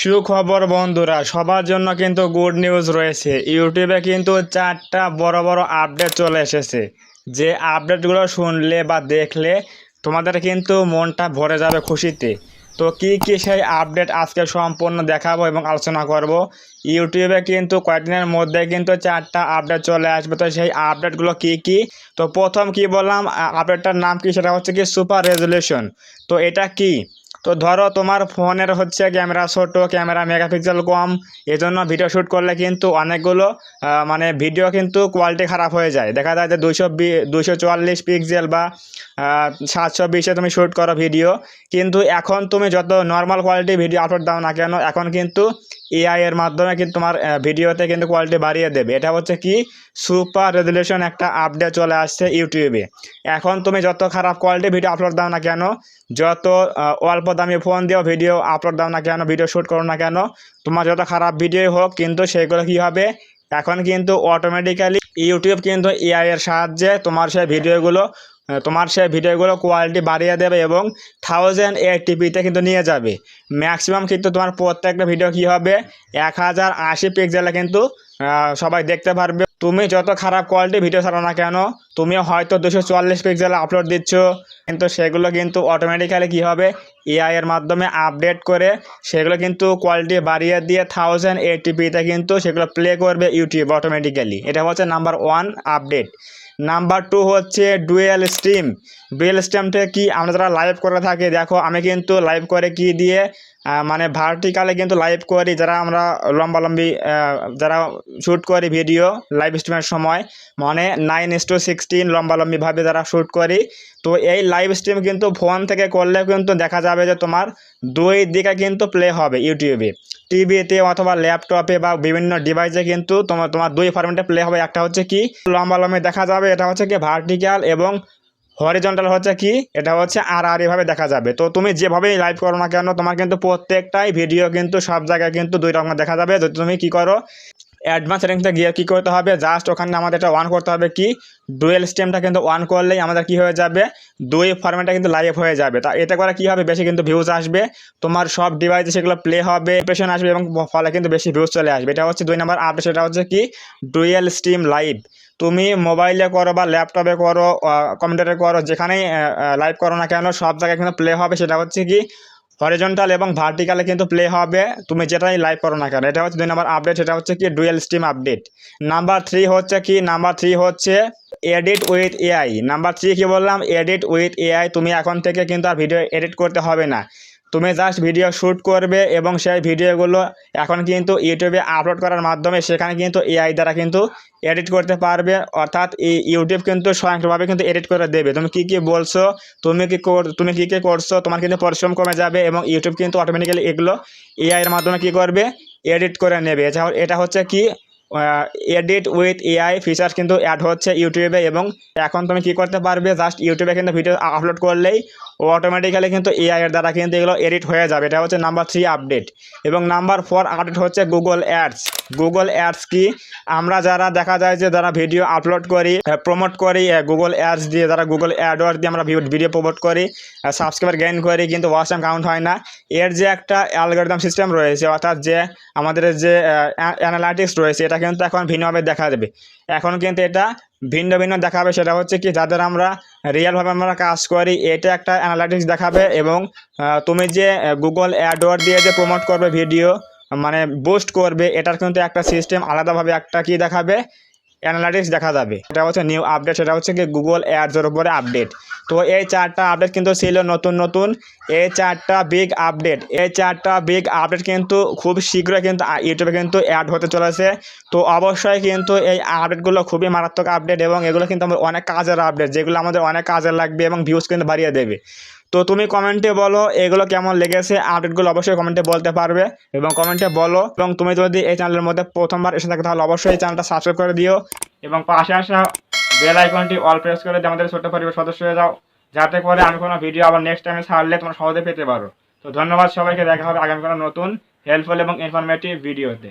সুখবর বন্ধুরা, সবার জন্য কিন্তু গুড নিউজ রয়েছে। ইউটিউবে কিন্তু 4টা বড় বড় আপডেট চলে এসেছে। যে আপডেটগুলো শুনলে বা দেখলে তোমাদের কিন্তু মনটা ভরে যাবে খুশিতে। তো কি কি সেই আপডেট আজকে সম্পূর্ণ দেখাবো এবং আলোচনা করব। ইউটিউবে কিন্তু কয়েকদিনের মধ্যে কিন্তু 4টা আপডেট চলে আসবে। তো সেই আপডেটগুলো কি কি? তো প্রথম কি বললাম, আপডেটটার নাম কি, সেটা হচ্ছে কি সুপার রেজলিউশন। তো এটা কি? তো ধরো তোমার ফোনের হচ্ছে ক্যামেরা ছোট, ক্যামেরা মেগাপিক্সেল কম, এজন্য ভিডিও শ্যুট করলে কিন্তু অনেকগুলো মানে ভিডিও কিন্তু কোয়ালিটি খারাপ হয়ে যায়। দেখা যায় যে 244 পিক্সেল বা 720-এ তুমি শ্যুট করো ভিডিও, কিন্তু এখন তুমি যত নর্মাল কোয়ালিটি ভিডিও আপলোড দাও না কেন, এখন কিন্তু এআই এর মাধ্যমে কিন্তু তোমার ভিডিওতে কিন্তু কোয়ালিটি বাড়িয়ে দেবে। এটা হচ্ছে কি সুপার রেজলিউশন একটা আপডেট চলে আসছে ইউটিউবে। এখন তুমি যত খারাপ কোয়ালিটি ভিডিও আপলোড দাও না কেন, যত অল্প দামি ফোন দিয়েও ভিডিও আপলোড দাও না কেন, ভিডিও শ্যুট করো না কেন, তোমার যত খারাপ ভিডিও হোক, কিন্তু সেগুলো কী হবে, এখন কিন্তু অটোমেটিক্যালি ইউটিউব কিন্তু এআই এর সাহায্যে তোমার সেই ভিডিওগুলো কোয়ালিটি বাড়িয়ে দেবে এবং 1080p-তে কিন্তু নিয়ে যাবে। ম্যাক্সিমাম কিন্তু তোমার প্রত্যেকটা ভিডিও কী হবে, 1080 পিক্সেলে কিন্তু সবাই দেখতে পারবে। তুমি যত খারাপ কোয়ালিটি ভিডিও ছাড়ো না কেন, তুমিও হয়তো 244 পিক্সেলে আপলোড দিচ্ছ, কিন্তু সেগুলো কিন্তু অটোমেটিক্যালি কী হবে, এআই এর মাধ্যমে আপডেট করে সেগুলো কিন্তু কোয়ালিটি বাড়িয়ে দিয়ে 1080p-তে কিন্তু সেগুলো প্লে করবে ইউটিউব অটোমেটিক্যালি। এটা হচ্ছে নাম্বার 1 আপডেট। নাম্বার 2 হচ্ছে ডুয়েল স্ট্রিম। ডুয়েল স্ট্রিমটা কি, আমরা যারা লাইভ করে থাকি, দেখো আমি কিন্তু লাইভ করে কি দিয়ে, মানে ভার্টিকালে কিন্তু লাইভ করি, যারা আমরা লম্বালম্বি যারা শ্যুট করি ভিডিও লাইভ স্ট্রিমের সময়, মানে 9:16 লম্বালম্বিভাবে যারা শ্যুট করি। তো এই লাইভ স্ট্রিম কিন্তু ফোন থেকে করলেও কিন্তু দেখা যাবে যে তোমার দুই দিকে কিন্তু প্লে হবে ইউটিউবে, টিভিতে অথবা ল্যাপটপে বা বিভিন্ন ডিভাইসে কিন্তু তোমার দুই ফরম্যাটে প্লে হবে। একটা হচ্ছে কি লম্বালম্বি দেখা যাবে, এটা হচ্ছে কি ভার্টিক্যাল, এবং হরিজন্টাল হচ্ছে কি, এটা হচ্ছে আড়াআড়িভাবে দেখা যাবে। তো তুমি যেভাবেই লাইভ করো না কেন, তোমার কিন্তু প্রত্যেকটাই ভিডিও কিন্তু সব জায়গায় কিন্তু দুই রকম দেখা যাবে। যদি তুমি কি করো, অ্যাডভান্স সেটিংসে গিয়ে কী করতে হবে, জাস্ট ওখানে আমাদের এটা অন করতে হবে, কি ডুয়েল স্ট্রিমটা কিন্তু অন করলেই আমাদের কি হয়ে যাবে, দুই ফরম্যাটে কিন্তু লাইভ হয়ে যাবে। তা এতে করে কি হবে, বেশি কিন্তু ভিউজ আসবে, তোমার সব ডিভাইসে সেগুলো প্লে হবে, ইমপ্রেশন আসবে, এবং ফলে কিন্তু বেশি ভিউজ চলে আসবে। এটা হচ্ছে 2 নম্বর আপডেট। সেটা হচ্ছে কি ডুয়েল স্ট্রিম লাইভ। তুমি মোবাইলে করো বা ল্যাপটপে করো, কম্পিউটারে করো, যেখানেই লাইভ করো না কেন, সব জায়গায় কিন্তু প্লে হবে। সেটা হচ্ছে কি হরিজন্টাল এবং ভার্টিক্যালে কিন্তু প্লে হবে, তুমি যেটাই লাইভ করো না কেন। এটা হচ্ছে 2 নম্বর আপডেট, সেটা হচ্ছে কি ডুয়েল স্ট্রিম আপডেট। নাম্বার 3 হচ্ছে কি, নাম্বার 3 হচ্ছে এডিট উইথ এআই। নাম্বার 3 কি বললাম, এডিট উইথ এআই। তুমি এখন থেকে কিন্তু আর ভিডিও এডিট করতে হবে না, তুমি জাস্ট ভিডিও শ্যুট করবে এবং সেই ভিডিওগুলো এখন কিন্তু ইউটিউবে আপলোড করার মাধ্যমে সেখানে কিন্তু এআই দ্বারা কিন্তু এডিট করতে পারবে। অর্থাৎ ইউটিউব কিন্তু স্বয়ংক্রিয়ভাবে কিন্তু এডিট করে দেবে, তুমি কি কি বলছো, তুমি কি কি করছো, তোমার কিন্তু পরিশ্রম কমে যাবে, এবং ইউটিউব কিন্তু অটোমেটিক্যালি এগুলো এআই এর মাধ্যমে কি করবে, এডিট করে নেবে। এটা হচ্ছে কি এডিট উইথ এআই ফিচার কিন্তু অ্যাড হচ্ছে ইউটিউবে, এবং এখন তুমি কি করতে পারবে, জাস্ট ইউটিউবে কিন্তু ভিডিও আপলোড করলেই অটোমেটিক্যালি কিন্তু এআই এর দ্বারা কিন্তু এগুলো এডিট হয়ে যাবে। এটা হচ্ছে নাম্বার 3 আপডেট। এবং নাম্বার 4 আপডেট হচ্ছে গুগল অ্যাডস। গুগল অ্যাডস কি, আমরা যারা দেখা যায় যে যারা ভিডিও আপলোড করি, প্রমোট করি গুগল অ্যাডস দিয়ে, যারা গুগল অ্যাডওয়ার্ড দিয়ে আমরা ভিডিও প্রমোট করি, সাবস্ক্রাইবার গেইন করি, কিন্তু ওয়াচ টাইম কাউন্ট হয় না। এর যে একটা অ্যালগরিদম সিস্টেম রয়েছে, অর্থাৎ যে আমাদের যে অ্যানালাইটিক্স রয়েছে, এটা কিন্তু এখন ভিন্নভাবে দেখা যাবে। এখন কিন্তু এটা ভিন্ন ভিন্ন দেখাবে। সেটা হচ্ছে কি, যাদের আমরা রিয়েলভাবে আমরা কাজ করি, এটা একটা অ্যানালাইটিক্স দেখাবে, এবং তুমি যে গুগল অ্যাডওয়ার্ড দিয়ে যে প্রমোট করবে ভিডিও, মানে বুস্ট করবে, এটার কিন্তু একটা সিস্টেম আলাদাভাবে একটা কি দেখাবে, অ্যানালাইটিক্স দেখা যাবে। এটা হচ্ছে নিউ আপডেট, সেটা হচ্ছে কি গুগল অ্যাডসের উপরে আপডেট। তো এই 4টা আপডেট কিন্তু ছিল নতুন নতুন, এই 4টা বিগ আপডেট। এই 4টা বিগ আপডেট কিন্তু খুব শীঘ্রই কিন্তু ইউটিউবে কিন্তু অ্যাড হতে চলেছে। তো অবশ্যই কিন্তু এই আপডেটগুলো খুবই মারাত্মক আপডেট, এবং এগুলো কিন্তু আমাদের অনেক কাজের আপডেট, যেগুলো আমাদের অনেক কাজে লাগবে এবং ভিউজ কিন্তু বাড়িয়ে দেবে। তো তুমি কমেন্টে বলো এগুলো কেমন লেগেছে, আপডেটগুলো অবশ্যই কমেন্টে বলতে পারবে, এবং কমেন্টে বলো। এবং তুমি যদি এই চ্যানেলের মধ্যে প্রথমবার এসে থাকো, তাহলে অবশ্যই এই চ্যানেলটা সাবস্ক্রাইব করে দিও, এবং পাশে আসা বেল আইকনটি অল প্রেস করে দিয়ে আমাদের ছোট্ট পরিবার সদস্য হয়ে যাও, যাতে করে আমি কোনো ভিডিও আবার নেক্সট টাইমে ছাড়লে তোমরা সহজে পেতে পারো। তো ধন্যবাদ সবাইকে, দেখা হবে আগামী কোনো নতুন হেল্পফুল এবং ইনফরমেটিভ ভিডিওতে।